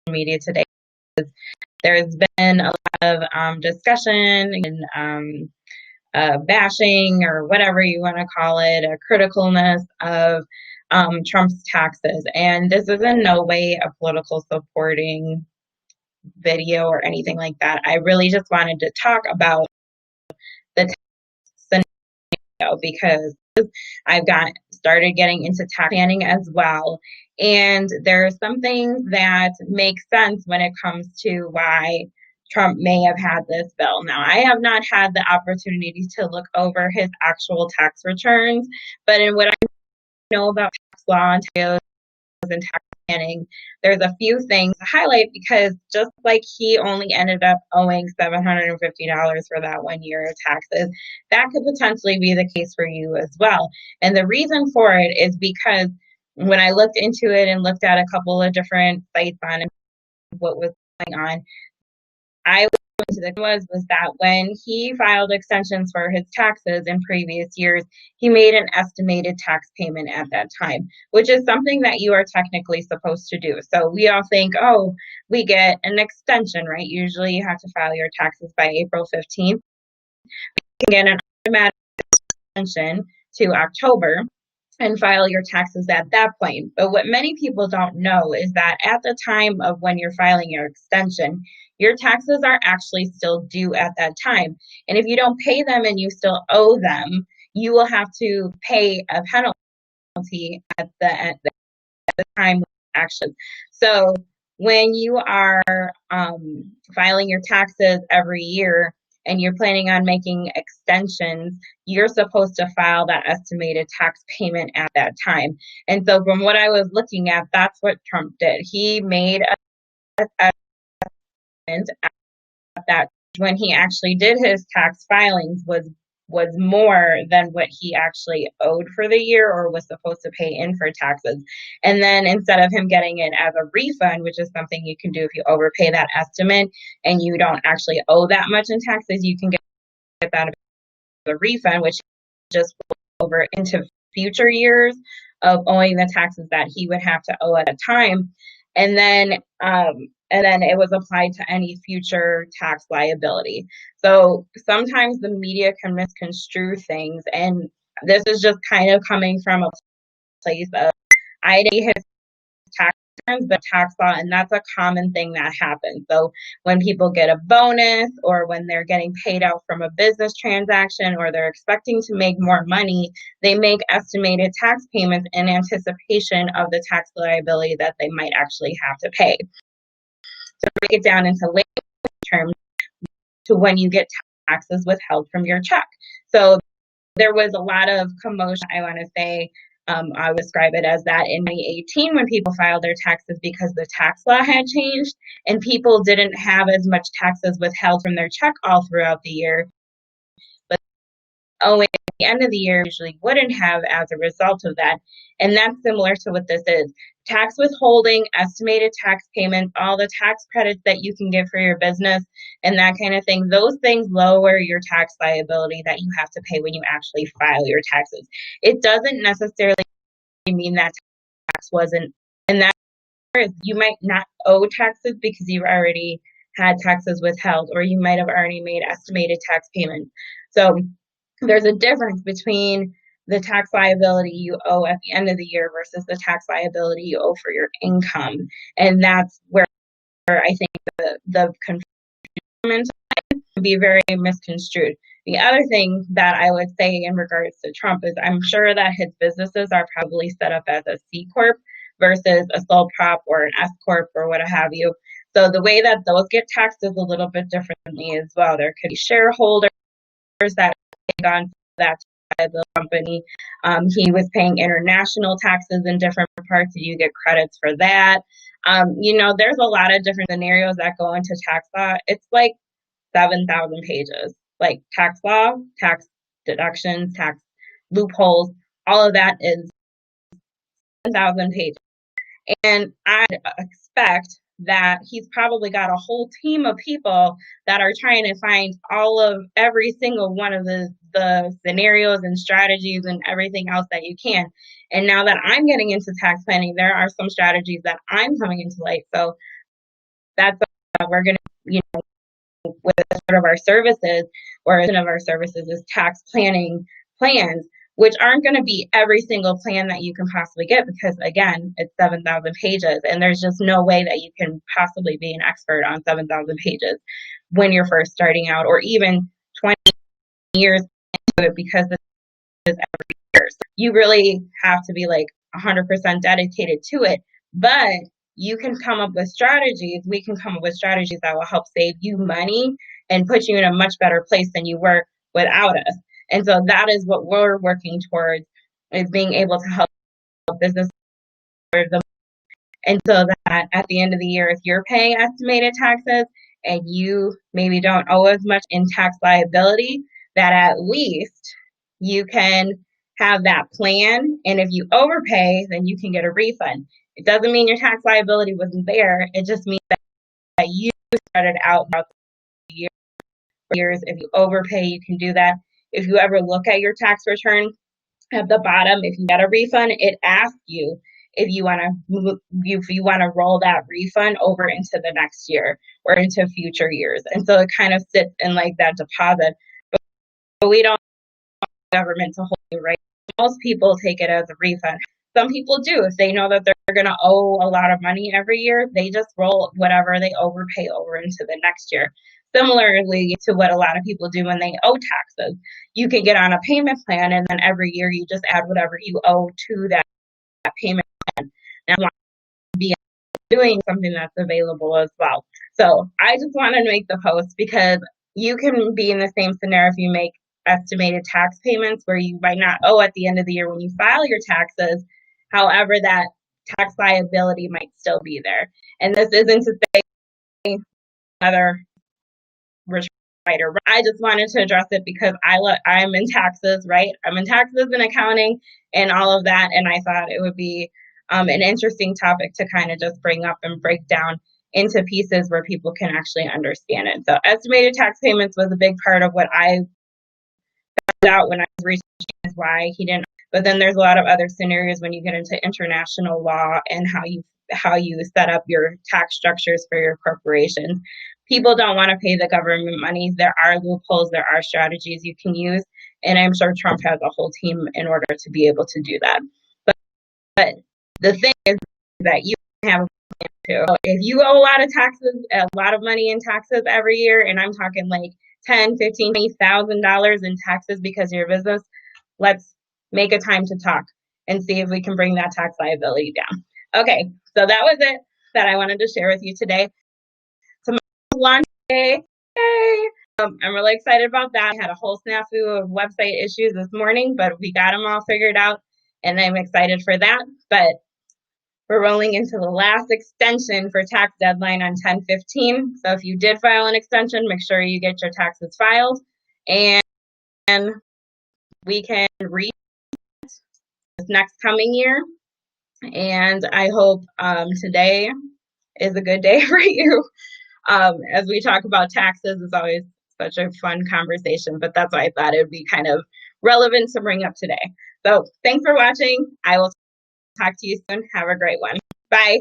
media today. There's been a lot of discussion and bashing, or whatever you want to call it, a criticalness of Trump's taxes. And this is in no way a political supporting video or anything like that. I really just wanted to talk about the tax scenario because I've got started getting into tax planning as well. And there are some things that make sense when it comes to why Trump may have had this bill. Now, I have not had the opportunity to look over his actual tax returns, but in what I know about tax law, Ontario, and tax planning, there's a few things to highlight because just like he only ended up owing $750 for that 1 year of taxes, that could potentially be the case for you as well. And the reason for it is because when I looked into it and looked at a couple of different sites on what was going on, I was that when he filed extensions for his taxes in previous years, he made an estimated tax payment at that time, which is something that you are technically supposed to do. So we all think, oh, we get an extension, right? Usually you have to file your taxes by April 15th. You can get an automatic extension to October and file your taxes at that point. But what many people don't know is that at the time of when you're filing your extension, your taxes are actually still due at that time. And if you don't pay them and you still owe them, you will have to pay a penalty at the time of action. So when you are filing your taxes every year, and you're planning on making extensions, you're supposed to file that estimated tax payment at that time. And so from what I was looking at, that's what Trump did. He made a estimate that when he actually did his tax filings was more than what he actually owed for the year or was supposed to pay in for taxes. And then instead of him getting it as a refund, which is something you can do if you overpay that estimate and you don't actually owe that much in taxes, you can get that as a refund, which just over into future years of owing the taxes that he would have to owe at a time. And then it was applied to any future tax liability. So sometimes the media can misconstrue things, and this is just kind of coming from a place of I his tax returns, but tax law, and that's a common thing that happens. So when people get a bonus, or when they're getting paid out from a business transaction, or they're expecting to make more money, they make estimated tax payments in anticipation of the tax liability that they might actually have to pay. So break it down into layman terms to when you get taxes withheld from your check. So there was a lot of commotion, I want to say, I would describe it as that in 2018 when people filed their taxes because the tax law had changed and people didn't have as much taxes withheld from their check all throughout the year. But owing at the end of the year usually wouldn't have as a result of that. And that's similar to what this is. Tax withholding, estimated tax payments, all the tax credits that you can get for your business and that kind of thing, those things lower your tax liability that you have to pay when you actually file your taxes. It doesn't necessarily mean that tax wasn't, and that is, you might not owe taxes because you already had taxes withheld, or you might have already made estimated tax payments. So there's a difference between the tax liability you owe at the end of the year versus the tax liability you owe for your income. And that's where I think the confusion can be very misconstrued. The other thing that I would say in regards to Trump is I'm sure that his businesses are probably set up as a C Corp versus a sole prop or an S Corp or what have you. So the way that those get taxed is a little bit differently as well. There could be shareholders that take on that the company. He was paying international taxes in different parts, so you get credits for that. There's a lot of different scenarios that go into tax law. It's like 7,000 pages, like tax law, tax deductions, tax loopholes, all of that is 7,000 pages. And I expect that he's probably got a whole team of people that are trying to find every single one of the scenarios and strategies and everything else that you can. And now that I'm getting into tax planning, there are some strategies that I'm coming into light. So that's we're going to, with sort of our services, or one of our services is tax planning plans, which aren't going to be every single plan that you can possibly get, because again, it's 7,000 pages, and there's just no way that you can possibly be an expert on 7,000 pages when you're first starting out, or even 20 years into it, because this is every year. So you really have to be like 100% dedicated to it. But you can come up with strategies. We can come up with strategies that will help save you money and put you in a much better place than you were without us. And so that is what we're working towards, is being able to help business owners. And so that at the end of the year, if you're paying estimated taxes and you maybe don't owe as much in tax liability, that at least you can have that plan. And if you overpay, then you can get a refund. It doesn't mean your tax liability wasn't there. It just means that you started out about the years. If you overpay, you can do that. If you ever look at your tax return, at the bottom, if you get a refund, it asks you if you want to roll that refund over into the next year or into future years. And so it kind of sits in like that deposit. But we don't want the government to hold you, right? Most people take it as a refund. Some people do. If they know that they're going to owe a lot of money every year, they just roll whatever they overpay over into the next year. Similarly to what a lot of people do when they owe taxes. You can get on a payment plan, and then every year you just add whatever you owe to that payment plan. And I want to be doing something that's available as well. So I just wanted to make the post because you can be in the same scenario if you make estimated tax payments where you might not owe at the end of the year when you file your taxes. However, that tax liability might still be there. And this isn't to say other writer. I just wanted to address it because I'm in taxes, right? I'm in taxes and accounting and all of that. And I thought it would be an interesting topic to kind of just bring up and break down into pieces where people can actually understand it. So estimated tax payments was a big part of what I found out when I was researching why he didn't. But then there's a lot of other scenarios when you get into international law and how you set up your tax structures for your corporations. People don't want to pay the government money. There are loopholes, there are strategies you can use, and I'm sure Trump has a whole team in order to be able to do that. But the thing is that you have a plan too. So if you owe a lot of taxes, a lot of money in taxes every year, and I'm talking like $10,000, $15,000, $20,000 in taxes because of your business, let's make a time to talk and see if we can bring that tax liability down. Okay, so that was it that I wanted to share with you today. Tomorrow's launch day. Yay! I'm really excited about that. I had a whole snafu of website issues this morning, but we got them all figured out, and I'm excited for that. But we're rolling into the last extension for tax deadline on 10/15. So if you did file an extension, make sure you get your taxes filed, and we can read this next coming year. And I hope today is a good day for you. As we talk about taxes, it's always such a fun conversation, but that's why I thought it would be kind of relevant to bring up today. So thanks for watching. I will talk to you soon. Have a great one. Bye.